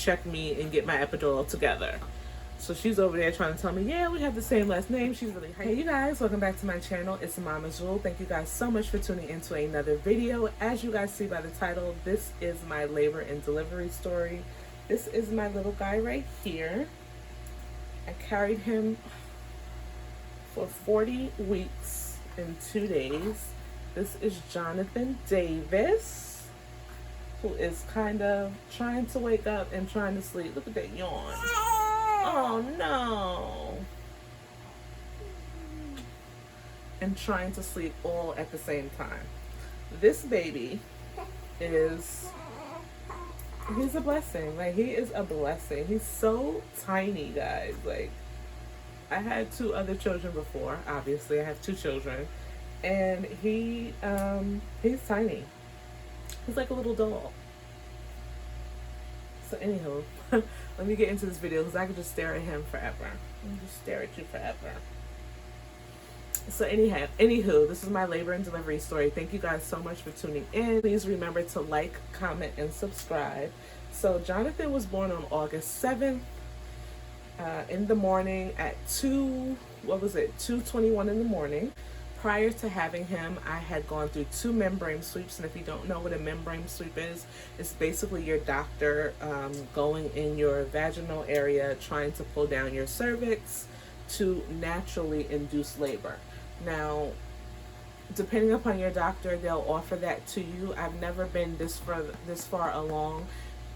check me and get my epidural together. So she's over there trying to tell me, yeah, we have the same last name. She's really hyped. Hey, you guys, welcome back to my channel. It's Mama Jewel. Thank you guys so much for tuning into another video. As you guys see by the title, this is my labor and delivery story. This is my little guy right here. I carried him for 40 weeks and 2 days. This is Jonathan Davis, who is kind of trying to wake up and trying to sleep. Look at that yawn. Oh no. And trying to sleep all at the same time. This baby is, he's a blessing. Like, he is a blessing. He's so tiny, guys. Like, I had 2 other children before. Obviously, I have 2 children. And he's tiny. He's like a little doll. So anywho, let me get into this video because I could just stare at him forever. I can just stare at you forever. So anywho, this is my labor and delivery story. Thank you guys so much for tuning in. Please remember to like, comment, and subscribe. So Jonathan was born on August 7th in the morning at 2:21 in the morning. Prior to having him, I had gone through 2 membrane sweeps, and if you don't know what a membrane sweep is, it's basically your doctor going in your vaginal area, trying to pull down your cervix to naturally induce labor. Now, depending upon your doctor, they'll offer that to you. I've never been this far along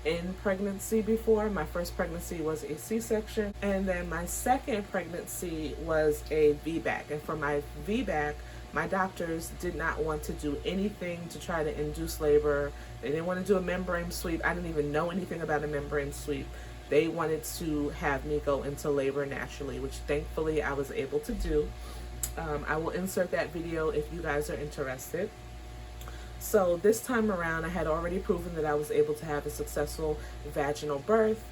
in pregnancy before. My first pregnancy was a C-section, and then my second pregnancy was a VBAC. And for my VBAC, my doctors did not want to do anything to try to induce labor. They didn't want to do a membrane sweep. I didn't even know anything about a membrane sweep. They wanted to have me go into labor naturally, which thankfully I was able to do. I will insert that video if you guys are interested. So this time around, I had already proven that I was able to have a successful vaginal birth.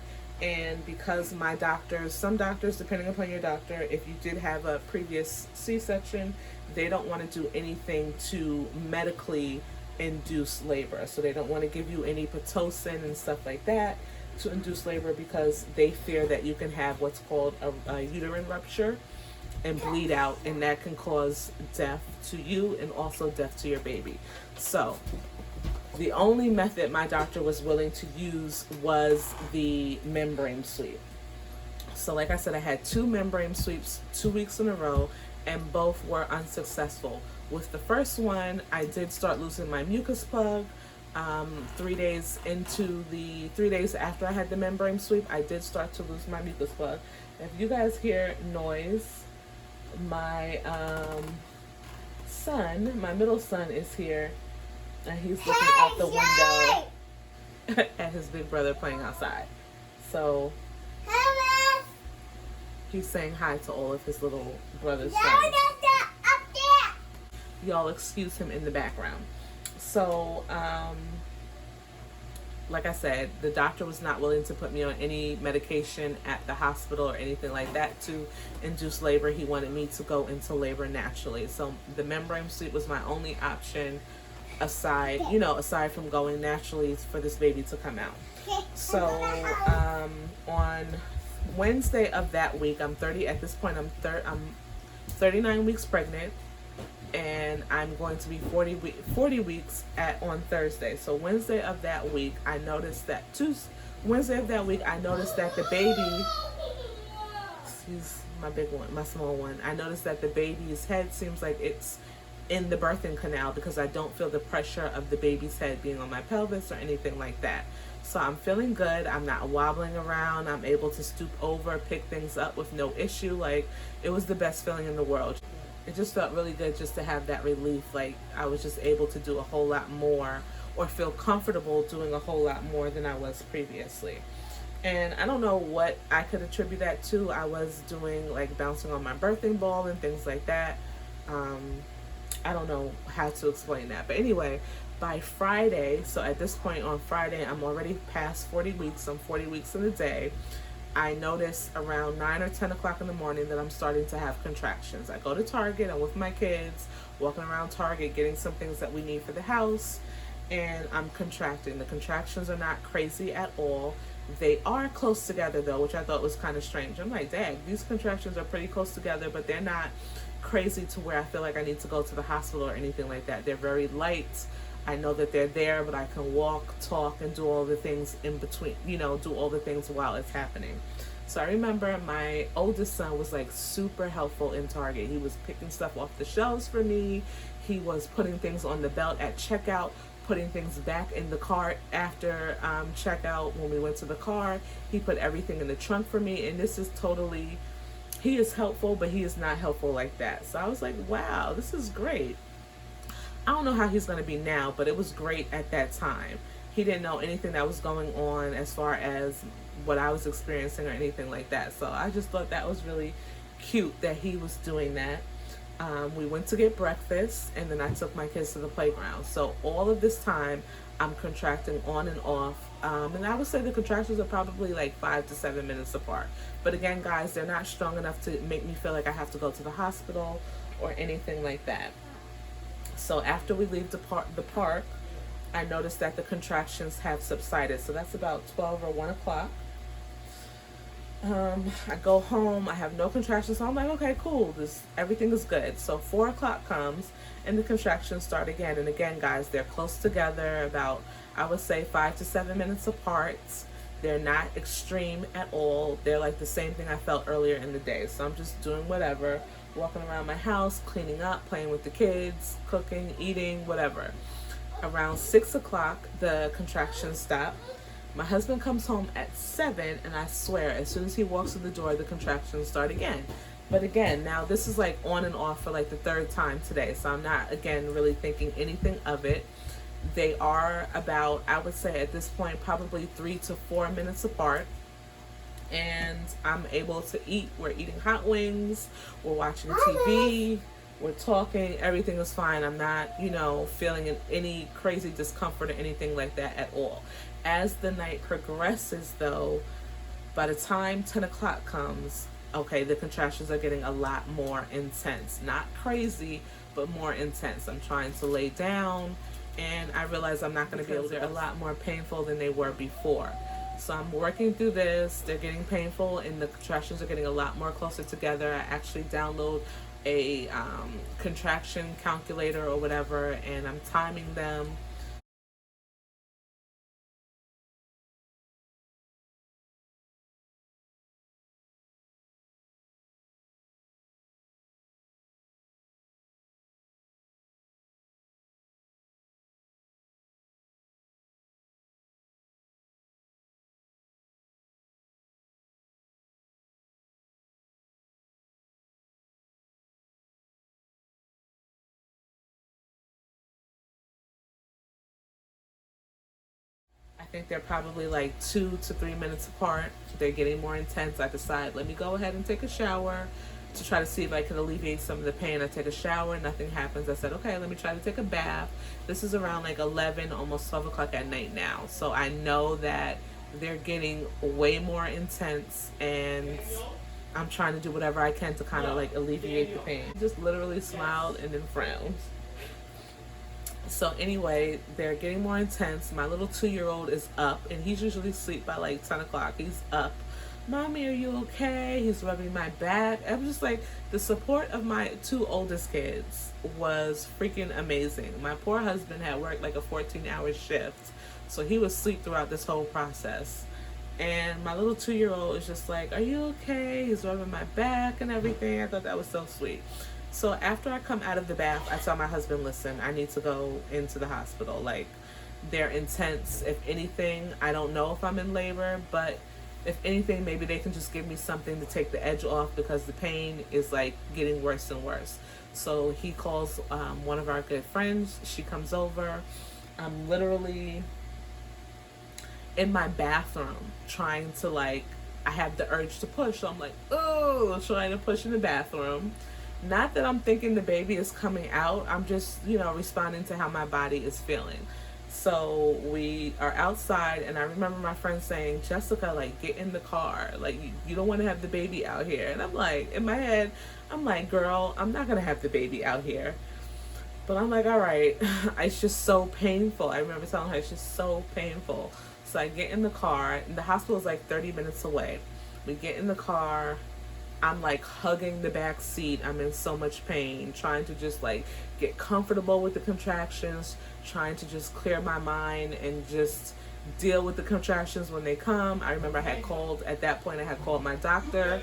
And because my doctors, some doctors, depending upon your doctor, if you did have a previous C-section, they don't want to do anything to medically induce labor. So they don't want to give you any Pitocin and stuff like that to induce labor because they fear that you can have what's called a uterine rupture and bleed out, and that can cause death to you and also death to your baby. So the only method my doctor was willing to use was the membrane sweep. So like I said, I had 2 membrane sweeps 2 weeks in a row, and both were unsuccessful. With the first one, I did start losing my mucus plug. 3 days after I had the membrane sweep, I did start to lose my mucus plug. If you guys hear noise, my my middle son is here, and he's looking out the window at his big brother playing outside. So he's saying hi to all of his little brother's friends. Y'all excuse him in the background. So like I said, the doctor was not willing to put me on any medication at the hospital or anything like that to induce labor. He wanted me to go into labor naturally. So the membrane sweep was my only option aside from going naturally for this baby to come out. So on Wednesday of that week, I'm 30 at this point. I'm 39 weeks pregnant, and I'm going to be 40 weeks on Thursday. So Wednesday of that week, I noticed that the baby, excuse my big one, my small one, I noticed that the baby's head seems like it's in the birthing canal because I don't feel the pressure of the baby's head being on my pelvis or anything like that. So I'm feeling good. I'm not wobbling around. I'm able to stoop over, pick things up with no issue. Like, it was the best feeling in the world. It just felt really good just to have that relief. Like, I was just able to do a whole lot more, or feel comfortable doing a whole lot more than I was previously. And I don't know what I could attribute that to. I was doing like bouncing on my birthing ball and things like that. I don't know how to explain that. But anyway, by Friday, so at this point on Friday, I'm already past 40 weeks. I'm 40 weeks in a day. I notice around 9 or 10 o'clock in the morning that I'm starting to have contractions. I go to Target, I'm with my kids, walking around Target, getting some things that we need for the house, and I'm contracting. The contractions are not crazy at all. They are close together though, which I thought was kind of strange. I'm like, dang, these contractions are pretty close together, but they're not crazy to where I feel like I need to go to the hospital or anything like that. They're very light. I know that they're there, but I can walk, talk, and do all the things in between, do all the things while it's happening. So I remember my oldest son was like super helpful in Target. He was picking stuff off the shelves for me. He was putting things on the belt at checkout, putting things back in the cart after checkout when we went to the car. He put everything in the trunk for me. And this is totally, he is helpful, but he is not helpful like that. So I was like, wow, this is great. I don't know how he's going to be now, but it was great at that time. He didn't know anything that was going on as far as what I was experiencing or anything like that. So I just thought that was really cute that he was doing that. We went to get breakfast, and then I took my kids to the playground. So all of this time, I'm contracting on and off. And I would say the contractions are probably like 5 to 7 minutes apart. But again, guys, they're not strong enough to make me feel like I have to go to the hospital or anything like that. So after we leave the park, I noticed that the contractions have subsided. So that's about 12 or 1 o'clock. I go home, I have no contractions, so I'm like, okay, cool, everything is good. So 4 o'clock comes, and the contractions start again. And again, guys, they're close together, about, I would say, 5 to 7 minutes apart. They're not extreme at all. They're like the same thing I felt earlier in the day. So I'm just doing whatever, walking around my house, cleaning up, playing with the kids, cooking, eating, whatever. Around 6 o'clock, the contractions stop. My husband comes home at 7, and I swear, as soon as he walks through the door, the contractions start again. But again, now this is like on and off for like the 3rd time today, so I'm not, again, really thinking anything of it. They are about, I would say at this point, probably 3 to 4 minutes apart. And I'm able to eat. We're eating hot wings, we're watching TV, we're talking, everything is fine. I'm not, feeling any crazy discomfort or anything like that at all. As the night progresses, though, by the time 10 o'clock comes, okay, the contractions are getting a lot more intense. Not crazy, but more intense. I'm trying to lay down, and I realize I'm not going to be able to. They're a lot more painful than they were before. So I'm working through this. They're getting painful, and the contractions are getting a lot more closer together. I actually download a contraction calculator or whatever, and I'm timing them. I think they're probably like 2 to 3 minutes apart. They're getting more intense. I decide, let me go ahead and take a shower to try to see if I can alleviate some of the pain. I take a shower, nothing happens. I said, okay, let me try to take a bath. This is around like 11, almost 12 o'clock at night now. So I know that they're getting way more intense, and I'm trying to do whatever I can to kind of like alleviate the pain. Just literally smiled and then frowned. So anyway, they're getting more intense. My little 2-year-old is up, and he's usually asleep by like 10 o'clock. He's up. Mommy, are you okay? He's rubbing my back. I'm just like, the support of my 2 oldest kids was freaking amazing. My poor husband had worked like a 14-hour shift, so he was asleep throughout this whole process. And my little 2-year-old is just like, are you okay? He's rubbing my back and everything. I thought that was so sweet. So after I come out of the bath, I tell my husband, listen, I need to go into the hospital. Like, they're intense. If anything, I don't know if I'm in labor, but if anything, maybe they can just give me something to take the edge off, because the pain is like getting worse and worse. So he calls one of our good friends. She comes over. I'm literally in my bathroom trying to like, I have the urge to push. So I'm like, oh, trying to push in the bathroom. Not that I'm thinking the baby is coming out. I'm just, responding to how my body is feeling. So we are outside, and I remember my friend saying, Jessica, like, get in the car. Like, you don't want to have the baby out here. And I'm like, in my head, I'm like, girl, I'm not going to have the baby out here. But I'm like, all right, it's just so painful. I remember telling her it's just so painful. So I get in the car, and the hospital is like 30 minutes away. We get in the car. I'm like hugging the back seat. I'm in so much pain, trying to just like get comfortable with the contractions, trying to just clear my mind and just deal with the contractions when they come. I remember at that point, I had called my doctor,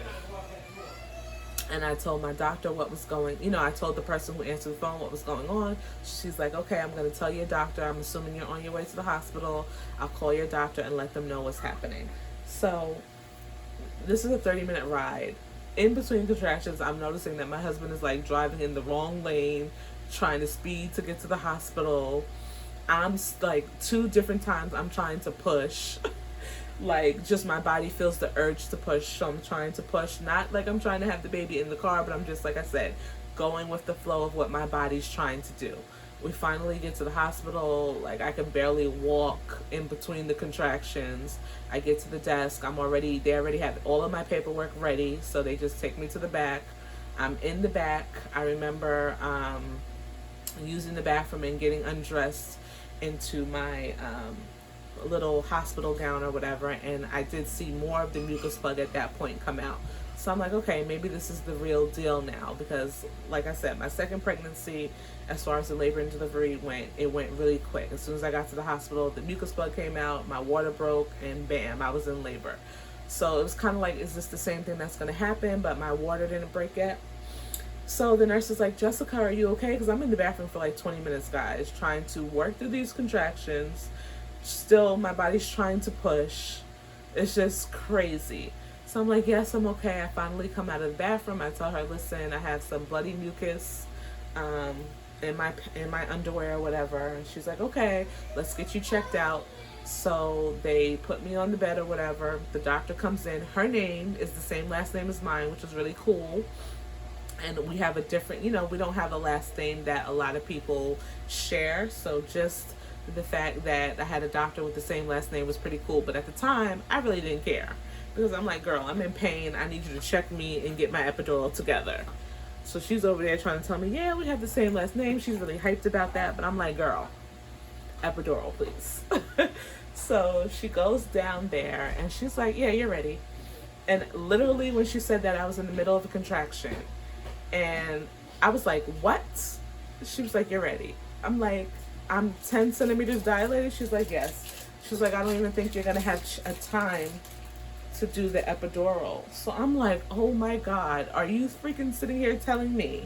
and I told my doctor what was I told the person who answered the phone what was going on. She's like, okay, I'm going to tell your doctor. I'm assuming you're on your way to the hospital. I'll call your doctor and let them know what's happening. So this is a 30-minute ride. In between contractions, I'm noticing that my husband is like driving in the wrong lane, trying to speed to get to the hospital. I'm like 2 different times I'm trying to push. Like, just my body feels the urge to push, so I'm trying to push. Not like I'm trying to have the baby in the car, but I'm just, like I said, going with the flow of what my body's trying to do. We finally get to the hospital. Like, I can barely walk in between the contractions. I get to the desk. They already have all of my paperwork ready, so they just take me to the back. I'm in the back. I remember using the bathroom and getting undressed into my little hospital gown or whatever, and I did see more of the mucus plug at that point come out. So I'm like, okay, maybe this is the real deal now, because like I said, my second pregnancy, as far as the labor and delivery went, it went really quick. As soon as I got to the hospital, the mucus plug came out, my water broke, and bam, I was in labor. So it was kind of like, is this the same thing that's going to happen? But my water didn't break yet. So the nurse is like, Jessica, are you okay? Because I'm in the bathroom for like 20 minutes, guys, trying to work through these contractions. Still, my body's trying to push. It's just crazy. So I'm like, yes, I'm okay. I finally come out of the bathroom. I tell her, listen, I have some bloody mucus in my underwear or whatever. And she's like, okay, let's get you checked out. So they put me on the bed or whatever. The doctor comes in. Her name is the same last name as mine, which is really cool. And we have a different, we don't have a last name that a lot of people share. So just the fact that I had a doctor with the same last name was pretty cool. But at the time, I really didn't care, because I'm like, girl, I'm in pain. I need you to check me and get my epidural together. So she's over there trying to tell me, yeah, we have the same last name. She's really hyped about that. But I'm like, girl, epidural, please. So she goes down there and she's like, yeah, you're ready. And literally when she said that, I was in the middle of a contraction. And I was like, what? She was like, you're ready. I'm like, I'm 10 centimeters dilated. She's like, yes. She's like, I don't even think you're going to have a time to do the epidural. So I'm like, oh my God, are you freaking sitting here telling me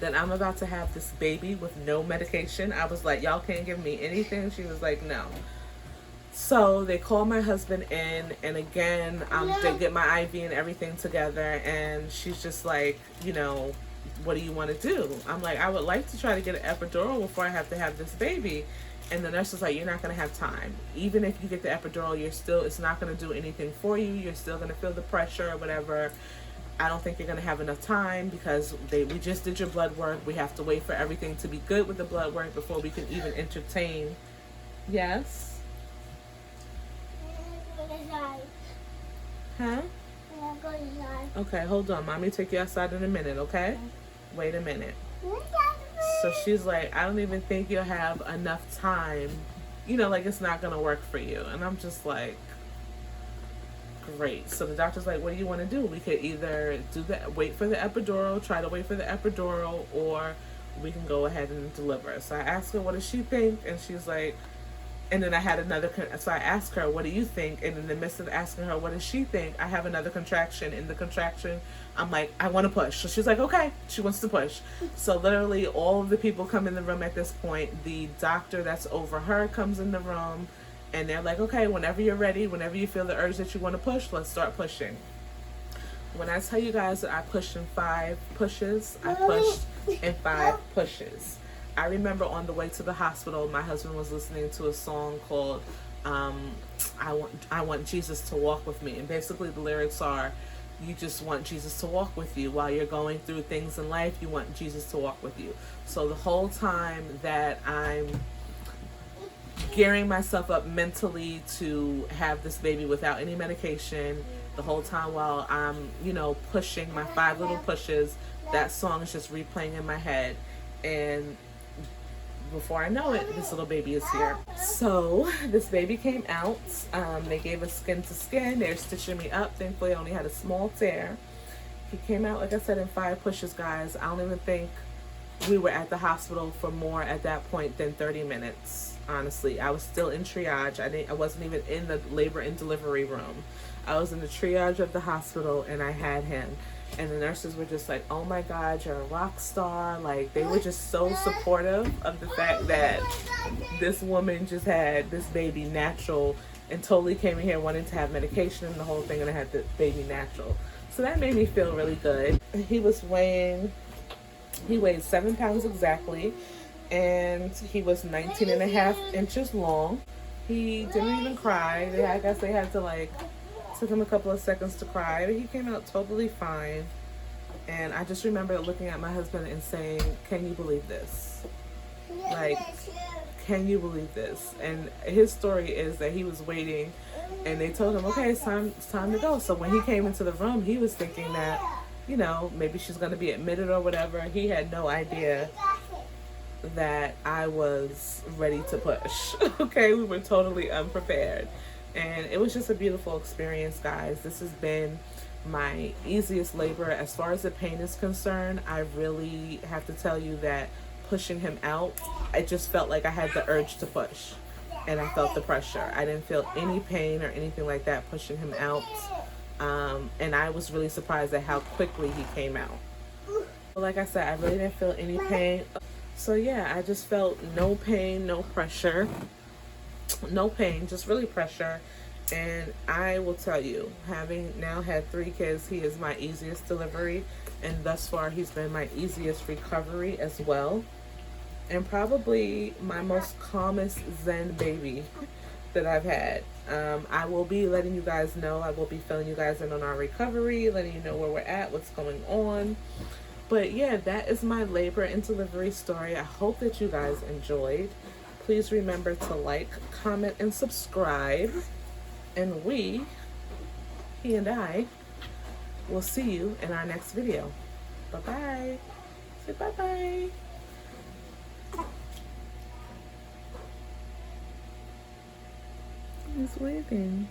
that I'm about to have this baby with no medication? I was like, y'all can't give me anything? She was like, no. So they call my husband in, and again, they get my IV and everything together, and she's just like, what do you want to do? I'm like, I would like to try to get an epidural before I have to have this baby. And the nurse was like, you're not going to have time. Even if you get the epidural, it's not going to do anything for you. You're still going to feel the pressure or whatever. I don't think you're going to have enough time, because we just did your blood work. We have to wait for everything to be good with the blood work before we can even entertain. Yes? Huh? Okay, hold on. Mommy take you outside in a minute, okay? Wait a minute. So she's like, I don't even think you'll have enough time. Like it's not going to work for you. And I'm just like, great. So the doctor's like, what do you want to do? We could either wait for the epidural, try to wait for the epidural, or we can go ahead and deliver. So I asked her, what does she think? And she's like, and then I had so I asked her, what do you think? And in the midst of asking her, what does she think? I have another contraction. In the contraction, I'm like, I want to push. So she's like, okay, she wants to push. So literally all of the people come in the room at this point. The doctor that's over her comes in the room, and they're like, okay, whenever you're ready, whenever you feel the urge that you want to push, let's start pushing. When I tell you guys that I pushed in 5 pushes, I pushed in 5 pushes. I remember on the way to the hospital, my husband was listening to a song called I Want Jesus to Walk With Me. And basically the lyrics are, you just want Jesus to walk with you. While you're going through things in life, you want Jesus to walk with you. So the whole time that I'm gearing myself up mentally to have this baby without any medication, the whole time while I'm, pushing my 5 little pushes, that song is just replaying in my head. And before I know it, this little baby is here. So this baby came out. They gave us skin to skin. They're stitching me up. Thankfully, I only had a small tear. He came out, like I said, in 5 pushes, guys. I don't even think we were at the hospital for more at that point than 30 minutes. Honestly, I was still in triage. I wasn't even in the labor and delivery room. I was in the triage of the hospital, and I had him. And the nurses were just like, oh my God, you're a rock star. Like, they were just so supportive of the fact that this woman just had this baby natural and totally came in here wanting to have medication and the whole thing, and I had the baby natural. So that made me feel really good. He weighed 7 pounds exactly, and he was 19 and a half inches long. He didn't even cry. I guess they had to took him a couple of seconds to cry, but he came out totally fine. And I just remember looking at my husband and saying, can you believe this? Like, can you believe this? And his story is that he was waiting, and they told him, okay, it's time to go. So when he came into the room, he was thinking that, you know, maybe she's going to be admitted or whatever. He had no idea that I was ready to push. Okay, we were totally unprepared. And it was just a beautiful experience, guys. This has been my easiest labor. As far as the pain is concerned, I really have to tell you that pushing him out, I just felt like I had the urge to push. And I felt the pressure. I didn't feel any pain or anything like that pushing him out. And I was really surprised at how quickly he came out. But like I said, I really didn't feel any pain. So yeah, I just felt no pain, no pressure. No pain, just really pressure. And I will tell you, having now had 3 kids, he is my easiest delivery, and thus far he's been my easiest recovery as well, and probably my most calmest zen baby that I've had. I will be letting you guys know. I will be filling you guys in on our recovery, letting you know where we're at, what's going on. But yeah, that is my labor and delivery story. I hope that you guys enjoyed. Please remember to like, comment, and subscribe. And he and I, will see you in our next video. Bye-bye. Say bye-bye. He's waving.